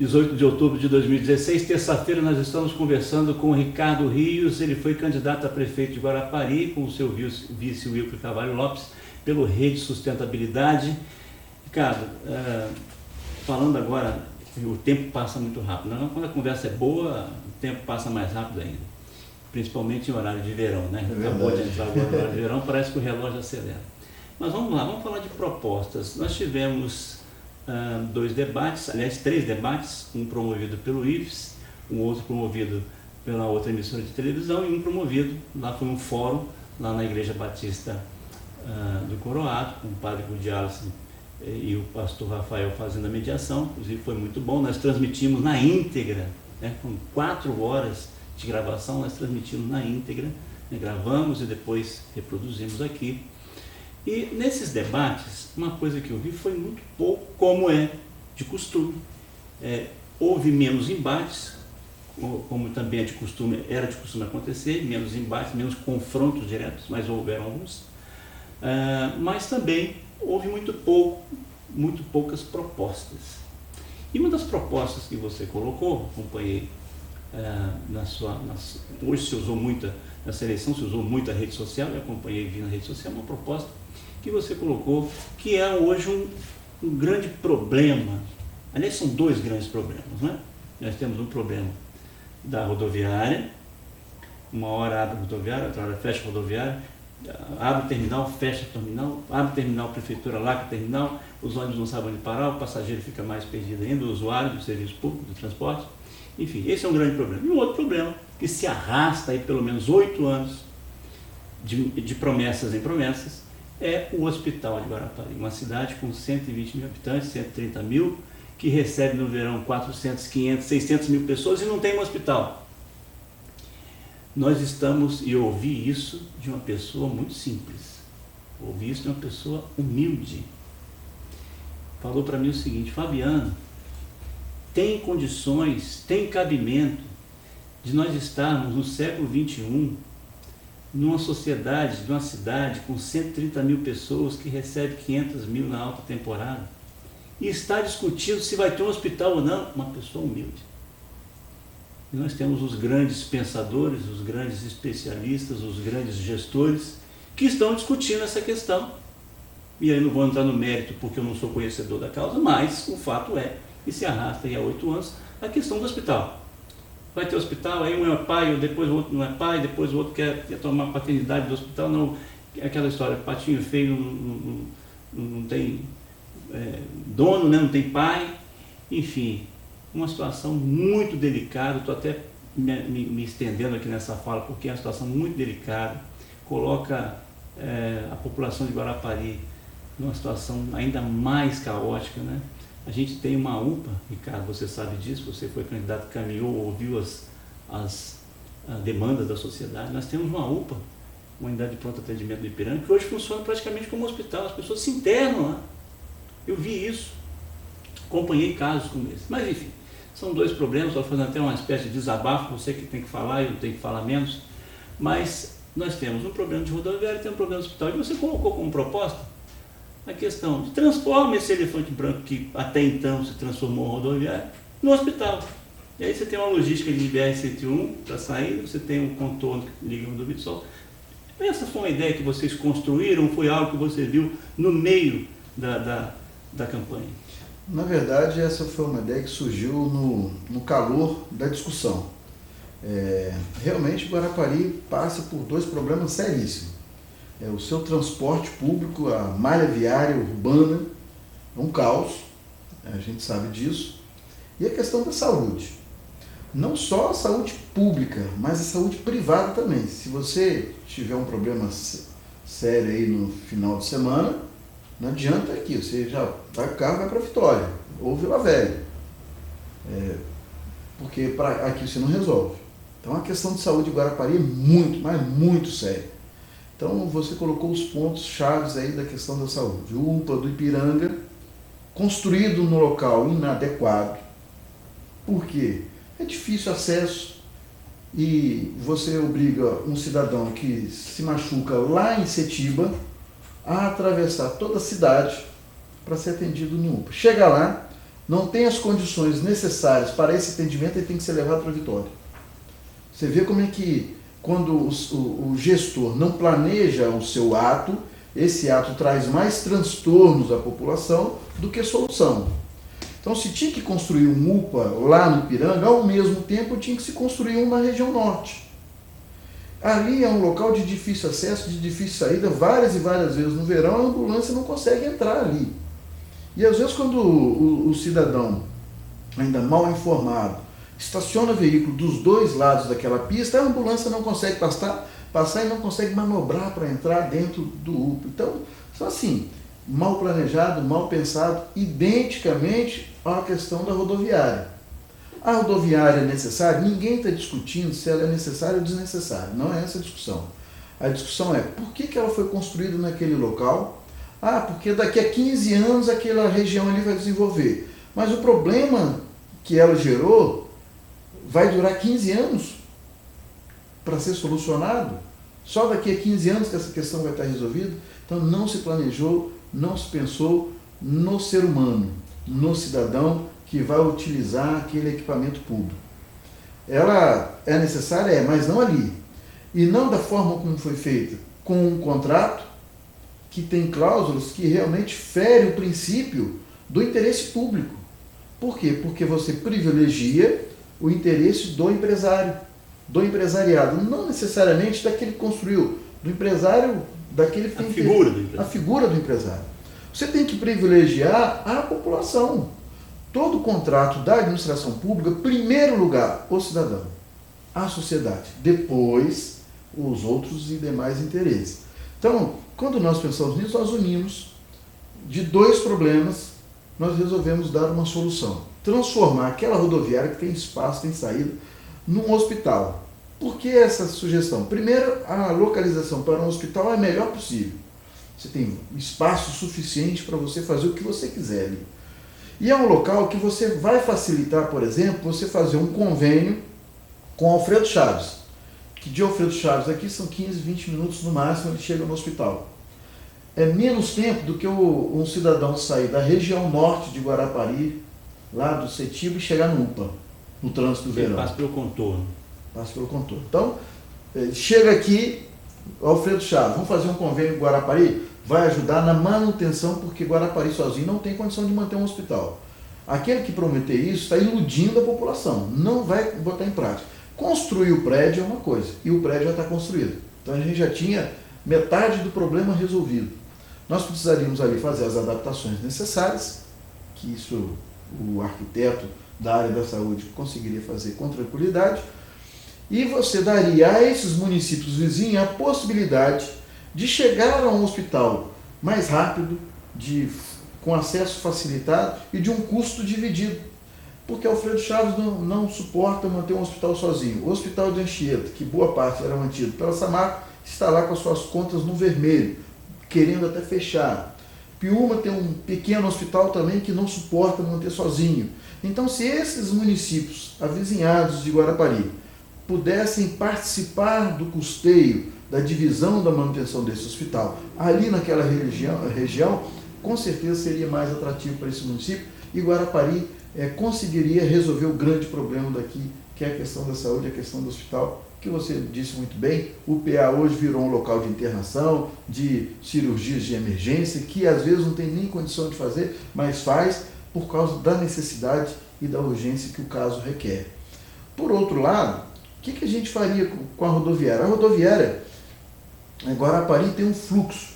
18 de outubro de 2016, terça-feira, nós estamos conversando com o Ricardo Rios. Ele foi candidato a prefeito de Guarapari com o seu vice Wilker Carvalho Lopes pelo Rede Sustentabilidade. Ricardo, falando agora, o tempo passa muito rápido, né? Quando a conversa é boa, o tempo passa mais rápido ainda, principalmente em horário de verão, né? Acabou de entrar agora no horário de verão, parece que o relógio acelera. Mas vamos lá, vamos falar de propostas. Nós tivemos 2 debates, aliás 3 debates, um promovido pelo IFES, um outro promovido pela outra emissora de televisão e um promovido, lá foi um fórum, lá na Igreja Batista do Coroado, com o padre Gudialis e o pastor Rafael fazendo a mediação. Inclusive foi muito bom, nós transmitimos na íntegra, né, com 4 horas de gravação, nós transmitimos na íntegra, né, gravamos e depois reproduzimos aqui. E nesses debates, uma coisa que eu vi foi muito pouco, como é de costume. Houve menos embates, como também era de costume acontecer, menos embates, menos confrontos diretos, mas houveram alguns. Mas também houve muito poucas propostas. E uma das propostas que você colocou, acompanhei hoje se usou muito, nessa eleição se usou muito a rede social, eu acompanhei, vi na rede social, uma proposta que você colocou, que é hoje um grande problema. Aliás, são 2 grandes problemas, né? Nós temos um problema da rodoviária, uma hora abre a rodoviária, outra hora fecha a rodoviária, abre o terminal, fecha o terminal, abre o terminal, a prefeitura larga o terminal, os ônibus não sabem onde parar, o passageiro fica mais perdido ainda, o usuário do serviço público, do transporte. Enfim, esse é um grande problema. E um outro problema, que se arrasta aí pelo menos 8 anos de promessas em promessas, é o Hospital de Guarapari, uma cidade com 120 mil habitantes, 130 mil, que recebe no verão 400, 500, 600 mil pessoas e não tem um hospital. Nós estamos, e eu ouvi isso de uma pessoa muito simples, ouvi isso de uma pessoa humilde. Falou para mim o seguinte: Fabiano, tem condições, tem cabimento de nós estarmos no século XXI, numa sociedade, de uma cidade com 130 mil pessoas que recebe 500 mil na alta temporada, e está discutindo se vai ter um hospital ou não? Uma pessoa humilde. E nós temos os grandes pensadores, os grandes especialistas, os grandes gestores que estão discutindo essa questão. E aí não vou entrar no mérito porque eu não sou conhecedor da causa, mas o fato é que se arrasta aí há 8 anos a questão do hospital. Vai ter hospital, aí um é pai, depois o outro não é pai, depois o outro quer tomar paternidade do hospital, não, aquela história, patinho feio não tem dono, né, não tem pai, enfim, uma situação muito delicada. Estou até me estendendo aqui nessa fala porque é uma situação muito delicada, coloca a população de Guarapari numa situação ainda mais caótica, né? A gente tem uma UPA, Ricardo, você sabe disso, você foi candidato, caminhou, ouviu as demandas da sociedade. Nós temos uma UPA, uma unidade de pronto atendimento do Ipiranga, que hoje funciona praticamente como um hospital, as pessoas se internam lá. Eu vi isso, acompanhei casos como esse. Mas enfim, são 2 problemas, estou fazendo até uma espécie de desabafo, você que tem que falar, eu tenho que falar menos. Mas nós temos um problema de rodoviária e temos um problema de hospital. E você colocou como proposta a questão de transforma esse elefante branco que até então se transformou em rodoviária no hospital. E aí você tem uma logística de BR-101 para sair, você tem um contorno que liga no Rodovia do Sol. Essa foi uma ideia que vocês construíram, foi algo que você viu no meio da campanha? Na verdade, essa foi uma ideia que surgiu no calor da discussão. Realmente, Guarapari passa por 2 problemas seríssimos. O seu transporte público, a malha viária urbana, é um caos, a gente sabe disso. E a questão da saúde. Não só a saúde pública, mas a saúde privada também. Se você tiver um problema sério aí no final de semana, não adianta aqui, você já vai pro carro, vai para Vitória, ou Vila Velha. Porque aqui você não resolve. Então a questão de saúde de Guarapari é muito, mas muito séria. Então você colocou os pontos chaves aí da questão da saúde. O UPA do Ipiranga, construído no local inadequado. Por quê? É difícil acesso e você obriga um cidadão que se machuca lá em Setiba a atravessar toda a cidade para ser atendido no UPA. Chega lá, não tem as condições necessárias para esse atendimento, ele tem que ser levado para Vitória. Você vê como é que, quando o gestor não planeja o seu ato, esse ato traz mais transtornos à população do que solução. Então, se tinha que construir um UPA lá no Ipiranga, ao mesmo tempo tinha que se construir um na região norte. Ali é um local de difícil acesso, de difícil saída, várias e várias vezes no verão a ambulância não consegue entrar ali. E às vezes quando o cidadão, ainda mal informado, estaciona o veículo dos dois lados daquela pista, a ambulância não consegue passar e não consegue manobrar para entrar dentro do UPA. Então, só assim, mal planejado, mal pensado, identicamente à questão da rodoviária. A rodoviária é necessária? Ninguém está discutindo se ela é necessária ou desnecessária. Não é essa a discussão. A discussão é por que ela foi construída naquele local? Ah, porque daqui a 15 anos aquela região ali vai desenvolver. Mas o problema que ela gerou vai durar 15 anos para ser solucionado? Só daqui a 15 anos que essa questão vai estar resolvida? Então não se planejou, não se pensou no ser humano, no cidadão que vai utilizar aquele equipamento público. Ela é necessária? É, mas não ali. E não da forma como foi feita, com um contrato que tem cláusulas que realmente ferem o princípio do interesse público. Por quê? Porque você privilegia o interesse do empresário, do empresariado, não necessariamente daquele que construiu, do empresário, daquele que tem a figura do empresário. Você tem que privilegiar a população. Todo contrato da administração pública, primeiro lugar, o cidadão, a sociedade, depois os outros e demais interesses. Então, quando nós pensamos nisso, nós unimos de dois problemas, nós resolvemos dar uma solução. Transformar aquela rodoviária que tem espaço, tem saída, num hospital. Por que essa sugestão? Primeiro, a localização para um hospital é a melhor possível. Você tem espaço suficiente para você fazer o que você quiser ali. E é um local que você vai facilitar, por exemplo, você fazer um convênio com Alfredo Chaves. Que de Alfredo Chaves aqui são 15, 20 minutos no máximo, ele chega no hospital. É menos tempo do que um cidadão sair da região norte de Guarapari, lá do Setiba, e chegar no UPA, no trânsito do verão. Passa pelo contorno. Passa pelo contorno. Então, chega aqui, Alfredo Chaves, vamos fazer um convênio com Guarapari? Vai ajudar na manutenção, porque Guarapari sozinho não tem condição de manter um hospital. Aquele que prometer isso está iludindo a população, não vai botar em prática. Construir o prédio é uma coisa, e o prédio já está construído. Então a gente já tinha metade do problema resolvido. Nós precisaríamos ali fazer as adaptações necessárias, que isso o arquiteto da área da saúde conseguiria fazer com tranquilidade, e você daria a esses municípios vizinhos a possibilidade de chegar a um hospital mais rápido, com acesso facilitado e de um custo dividido. Porque Alfredo Chaves não suporta manter um hospital sozinho. O Hospital de Anchieta, que boa parte era mantido pela Samarco, está lá com as suas contas no vermelho, querendo até fechar. Piúma tem um pequeno hospital também que não suporta manter sozinho. Então, se esses municípios avizinhados de Guarapari pudessem participar do custeio da divisão da manutenção desse hospital ali naquela região, com certeza seria mais atrativo para esse município e Guarapari conseguiria resolver o grande problema daqui, que é a questão da saúde, a questão do hospital, que você disse muito bem. O PA hoje virou um local de internação, de cirurgias de emergência, que às vezes não tem nem condição de fazer, mas faz por causa da necessidade e da urgência que o caso requer. Por outro lado, o que a gente faria com a rodoviária? A rodoviária, Guarapari tem um fluxo.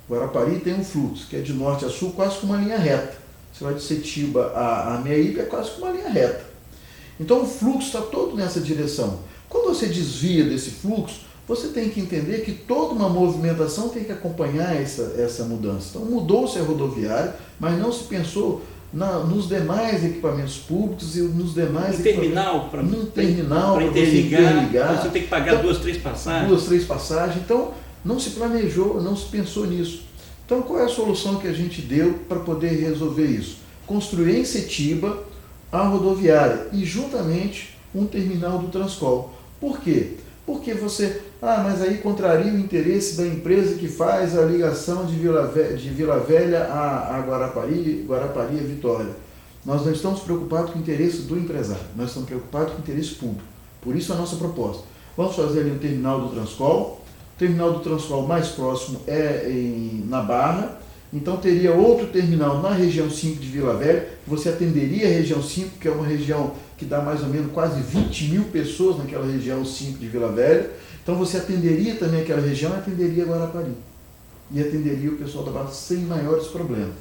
Guarapari tem um fluxo, que é de norte a sul, quase com uma linha reta. Você vai de Setiba a Meiípe, é quase com uma linha reta. Então o fluxo está todo nessa direção. Quando você desvia desse fluxo, você tem que entender que toda uma movimentação tem que acompanhar essa mudança. Então mudou-se a rodoviária, mas não se pensou nos demais equipamentos públicos e nos demais terminal para interligar, você tem que pagar então, 2, 3 passagens. 2, 3 passagens. Então não se planejou, não se pensou nisso. Então qual é a solução que a gente deu para poder resolver isso? Construir em Setiba a rodoviária e juntamente um terminal do Transcol. Por quê? Porque você, mas aí contraria o interesse da empresa que faz a ligação de Vila Velha a Guarapari a Vitória. Nós não estamos preocupados com o interesse do empresário, nós estamos preocupados com o interesse público. Por isso a nossa proposta. Vamos fazer ali o terminal do Transcol. O terminal do Transcol mais próximo é na Barra. Então teria outro terminal na região 5 de Vila Velha. Você atenderia a região 5, que é uma região que dá mais ou menos quase 20 mil pessoas naquela região 5 de Vila Velha. Então você atenderia também aquela região e atenderia Guarapari. E atenderia o pessoal da Barra sem maiores problemas.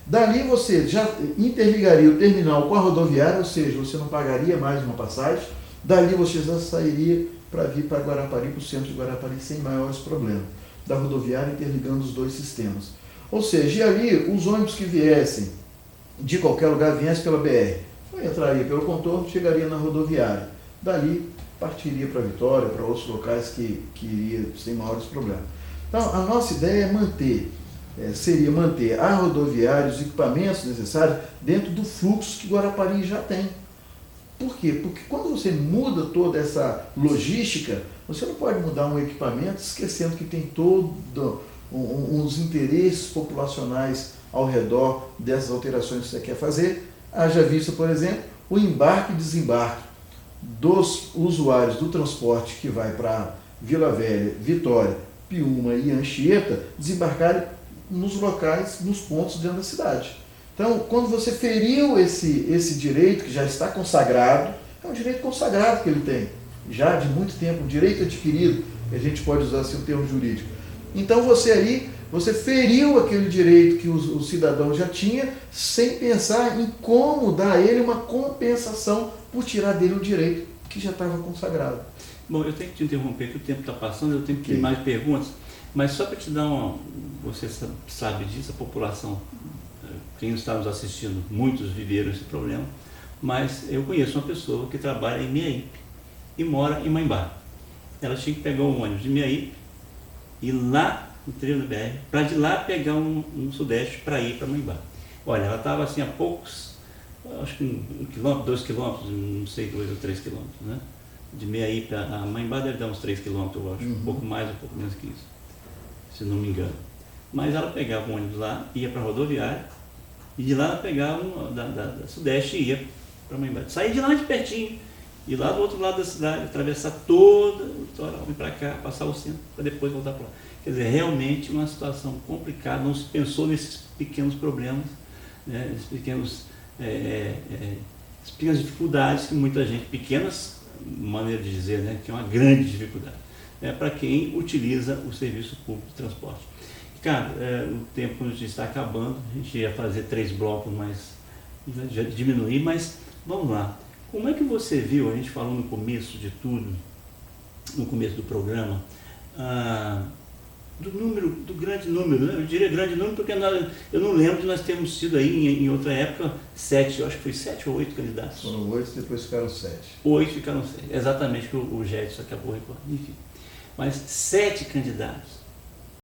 Dali você já interligaria o terminal com a rodoviária, ou seja, você não pagaria mais uma passagem. Dali você já sairia para vir para Guarapari, para o centro de Guarapari, sem maiores problemas. Da rodoviária interligando os dois sistemas. Ou seja, e ali os ônibus que viessem de qualquer lugar, viessem pela BR, entraria pelo contorno, chegaria na rodoviária. Dali partiria para Vitória, para outros locais que iria sem maiores problemas. Então, a nossa ideia é seria manter a rodoviária, os equipamentos necessários dentro do fluxo que Guarapari já tem. Por quê? Porque quando você muda toda essa logística, você não pode mudar um equipamento esquecendo que tem todos uns interesses populacionais ao redor dessas alterações que você quer fazer. Haja vista, por exemplo, o embarque e desembarque dos usuários do transporte que vai para Vila Velha, Vitória, Piúma e Anchieta, desembarcarem nos locais, nos pontos dentro da cidade. Então, quando você feriu esse direito que já está consagrado, é um direito consagrado que ele tem, já de muito tempo, um direito adquirido, que a gente pode usar assim o termo jurídico. Então você feriu aquele direito que o cidadão já tinha, sem pensar em como dar a ele uma compensação por tirar dele um direito que já estava consagrado. Bom, eu tenho que te interromper, que o tempo está passando, eu tenho que ter mais perguntas, mas só para te dar você sabe disso, a população, quem está nos assistindo, muitos viveram esse problema, mas eu conheço uma pessoa que trabalha em Miaípe e mora em Maimbá. Ela tinha que pegar um ônibus de Miaípe e lá no trevo da BR, para de lá pegar um sudeste para ir para Maimbá. Olha, ela estava assim a poucos, acho que 1 quilômetro, 2 quilômetros, não sei, 2 ou 3 quilômetros, né? De Miaípe a Maimbá deve dar uns 3 quilômetros, eu acho, um pouco mais, um pouco menos que isso, se não me engano. Mas ela pegava um ônibus lá, ia para a rodoviária, e de lá ela pegava da Sudeste e ia para Maimbá. Saía de lá de pertinho, e lá do outro lado da cidade, atravessar toda o litoral, vir para cá, passar o centro, para depois voltar para lá. Quer dizer, realmente uma situação complicada, não se pensou nesses pequenos problemas, né, essas pequenas dificuldades que muita gente, pequenas, maneira de dizer, né, que é uma grande dificuldade, né, para quem utiliza o serviço público de transporte. Cara, o tempo já está acabando, a gente ia fazer 3 blocos, mas já diminuir, mas vamos lá. Como é que você viu, a gente falou no começo de tudo, no começo do programa, do grande número, né? Eu diria grande número porque eu não lembro de nós termos tido aí em outra época 7, eu acho que foi 7 ou 8 candidatos. Foram 8, depois ficaram 7. 8 ficaram 7, exatamente o que o Jetson acabou recordando, enfim. Mas 7 candidatos.